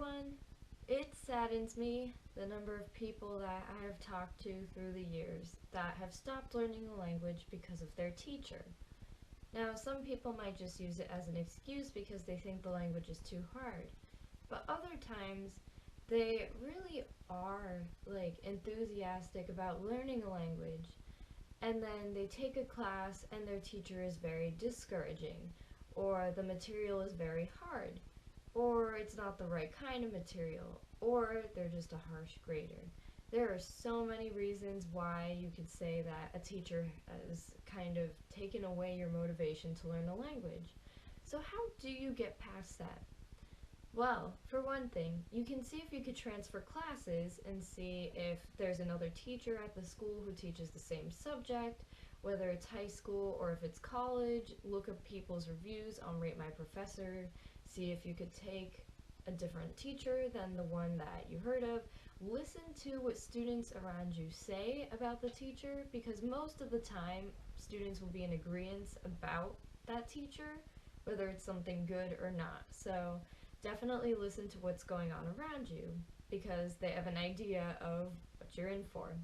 everyone. It saddens me the number of people that I have talked to through the years that have stopped learning a language because of their teacher. Now, some people might just use it as an excuse because they think the language is too hard, but other times they really are enthusiastic about learning a language, and then they take a class and their teacher is very discouraging, or the material is very hard, or it's not the right kind of material, or they're just a harsh grader. There are so many reasons why you could say that a teacher has kind of taken away your motivation to learn a language. So how do you get past that? Well, for one thing, you can see if you could transfer classes and see if there's another teacher at the school who teaches the same subject, whether it's high school or if it's college. Look up people's reviews on Rate My Professor, see if you could take a different teacher than the one that you heard of. Listen to what students around you say about the teacher, because most of the time students will be in agreement about that teacher, whether it's something good or not. So definitely listen to what's going on around you, because they have an idea of what you're in for.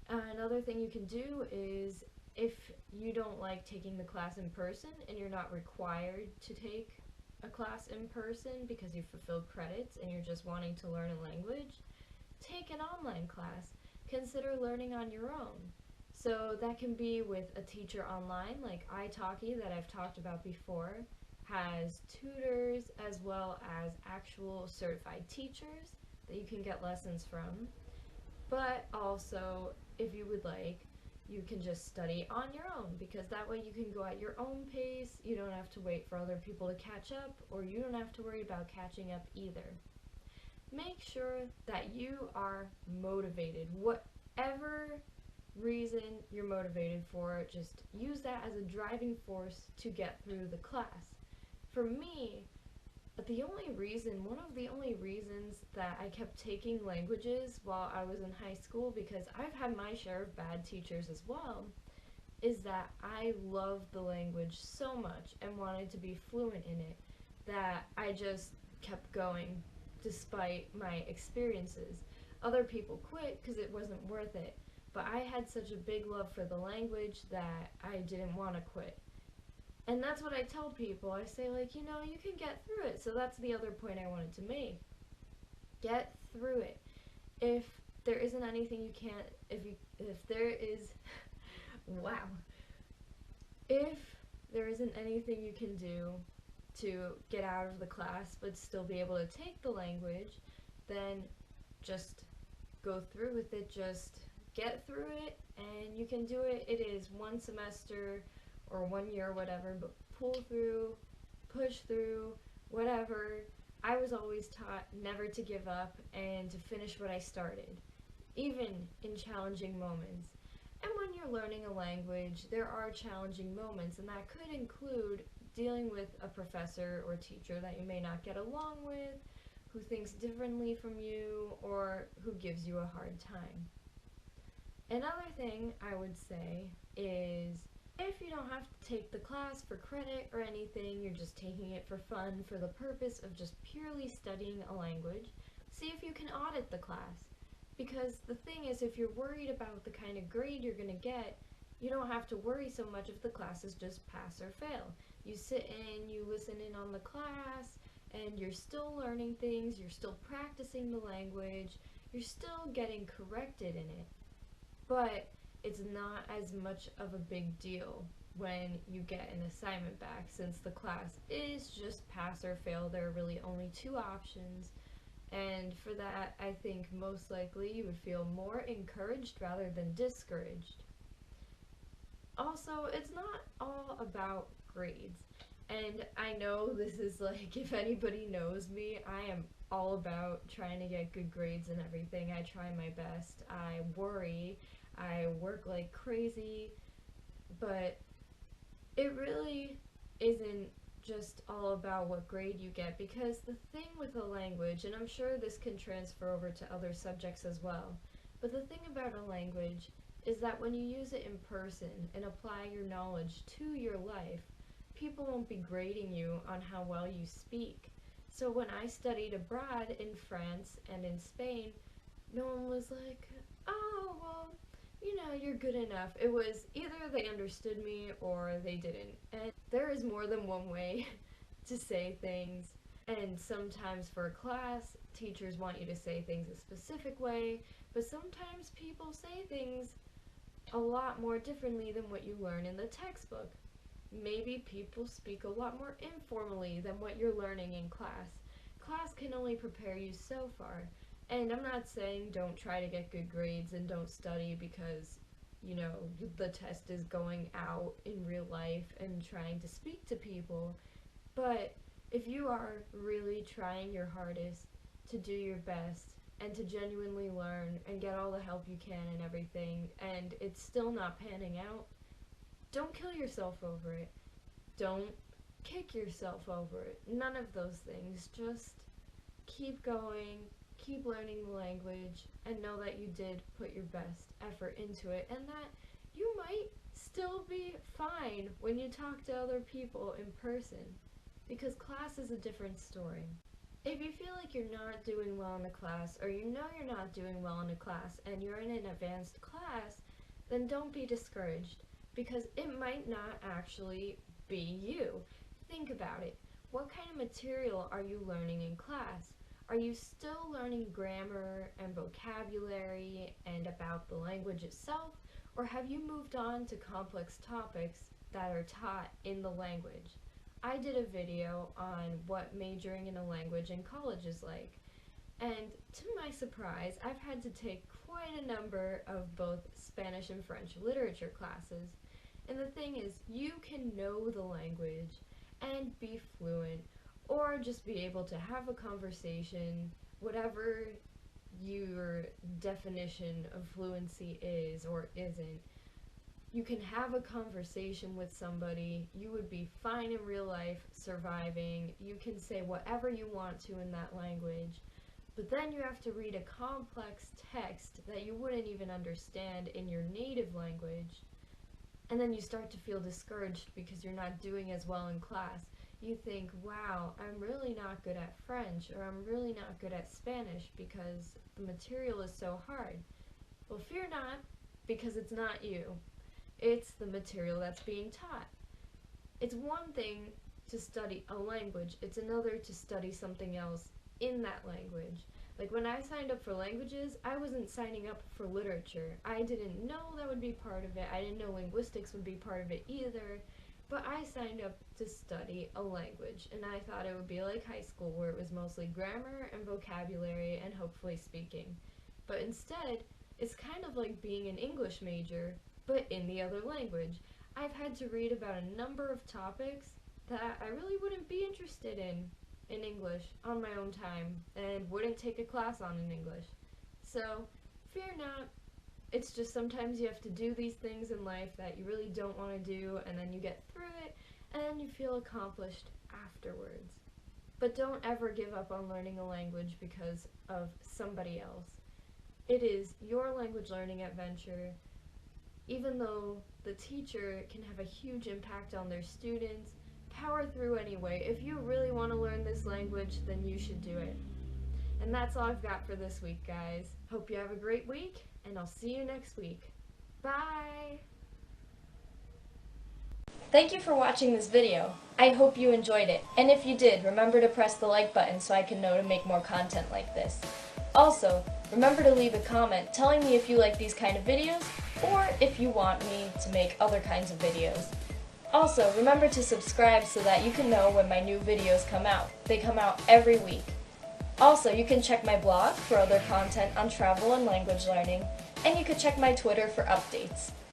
Another thing you can do is, if you don't like taking the class in person and you're not required to take a class in person because you fulfilled credits and you're just wanting to learn a language, take an online class. Consider learning on your own. So that can be with a teacher online like italki that I've talked about before, has tutors as well as actual certified teachers that you can get lessons from. But also, if you would like, you can just study on your own, because that way you can go at your own pace. You don't have to wait for other people to catch up, or you don't have to worry about catching up either. Make sure that you are motivated. Whatever reason you're motivated for, just use that as a driving force to get through the class. For me, one of the only reasons that I kept taking languages while I was in high school, because I've had my share of bad teachers as well, is that I loved the language so much and wanted to be fluent in it that I just kept going despite my experiences. Other people quit because it wasn't worth it, but I had such a big love for the language that I didn't want to quit. And that's what I tell people. I say, you can get through it. So that's the other point I wanted to make. Get through it. If there isn't anything you can't, if there is, wow. If there isn't anything you can do to get out of the class but still be able to take the language, then just go through with it. Just get through it, and you can do it. It is one semester or 1 year, whatever, but pull through, push through, whatever. I was always taught never to give up and to finish what I started, even in challenging moments. And when you're learning a language, there are challenging moments, and that could include dealing with a professor or teacher that you may not get along with, who thinks differently from you, or who gives you a hard time. Another thing I would say is, if you don't have to take the class for credit or anything, you're just taking it for fun, for the purpose of just purely studying a language, see if you can audit the class. Because the thing is, if you're worried about the kind of grade you're going to get, you don't have to worry so much if the class is just pass or fail. You sit in, you listen in on the class, and you're still learning things, you're still practicing the language, you're still getting corrected in it. But it's not as much of a big deal when you get an assignment back, since the class is just pass or fail. There are really only two options, and for that, I think most likely you would feel more encouraged rather than discouraged. Also, it's not all about grades, and I know this is if anybody knows me, I am all about trying to get good grades and everything. I try my best, I worry, I work like crazy, but it really isn't just all about what grade you get, because the thing with a language, and I'm sure this can transfer over to other subjects as well, but the thing about a language is that when you use it in person and apply your knowledge to your life, people won't be grading you on how well you speak. So when I studied abroad in France and in Spain, no one was like, oh, well, you're good enough. It was either they understood me or they didn't. And there is more than one way to say things. And sometimes for a class, teachers want you to say things a specific way, but sometimes people say things a lot more differently than what you learn in the textbook. Maybe people speak a lot more informally than what you're learning in class. Class can only prepare you so far. And I'm not saying don't try to get good grades and don't study because, the test is going out in real life and trying to speak to people. But if you are really trying your hardest to do your best and to genuinely learn and get all the help you can and everything, and it's still not panning out, don't kill yourself over it. Don't kick yourself over it. None of those things. Just keep going, keep learning the language, and know that you did put your best effort into it, and that you might still be fine when you talk to other people in person, because class is a different story. If you feel like you're not doing well in a class, or you're not doing well in a class, and you're in an advanced class, then don't be discouraged, because it might not actually be you. Think about it. What kind of material are you learning in class? Are you still learning grammar and vocabulary and about the language itself, or have you moved on to complex topics that are taught in the language? I did a video on what majoring in a language in college is like, and to my surprise, I've had to take quite a number of both Spanish and French literature classes. And the thing is, you can know the language and be fluent, or just be able to have a conversation, whatever your definition of fluency is or isn't. You can have a conversation with somebody, you would be fine in real life, surviving, you can say whatever you want to in that language, but then you have to read a complex text that you wouldn't even understand in your native language, and then you start to feel discouraged because you're not doing as well in class. You think, wow, I'm really not good at French, or I'm really not good at Spanish because the material is so hard. Well, fear not, because it's not you. It's the material that's being taught. It's one thing to study a language, it's another to study something else in that language. Like when I signed up for languages, I wasn't signing up for literature. I didn't know that would be part of it. I didn't know linguistics would be part of it either. But I signed up to study a language, and I thought it would be like high school, where it was mostly grammar and vocabulary and hopefully speaking. But instead, it's kind of like being an English major, but in the other language. I've had to read about a number of topics that I really wouldn't be interested in English on my own time, and wouldn't take a class on in English. So, fear not. It's just sometimes you have to do these things in life that you really don't want to do, and then you get through it, and you feel accomplished afterwards. But don't ever give up on learning a language because of somebody else. It is your language learning adventure. Even though the teacher can have a huge impact on their students, power through anyway. If you really want to learn this language, then you should do it. And that's all I've got for this week, guys. Hope you have a great week, and I'll see you next week. Bye! Thank you for watching this video. I hope you enjoyed it. And if you did, remember to press the like button so I can know to make more content like this. Also, remember to leave a comment telling me if you like these kind of videos, or if you want me to make other kinds of videos. Also, remember to subscribe so that you can know when my new videos come out. They come out every week. Also, you can check my blog for other content on travel and language learning, and you can check my Twitter for updates.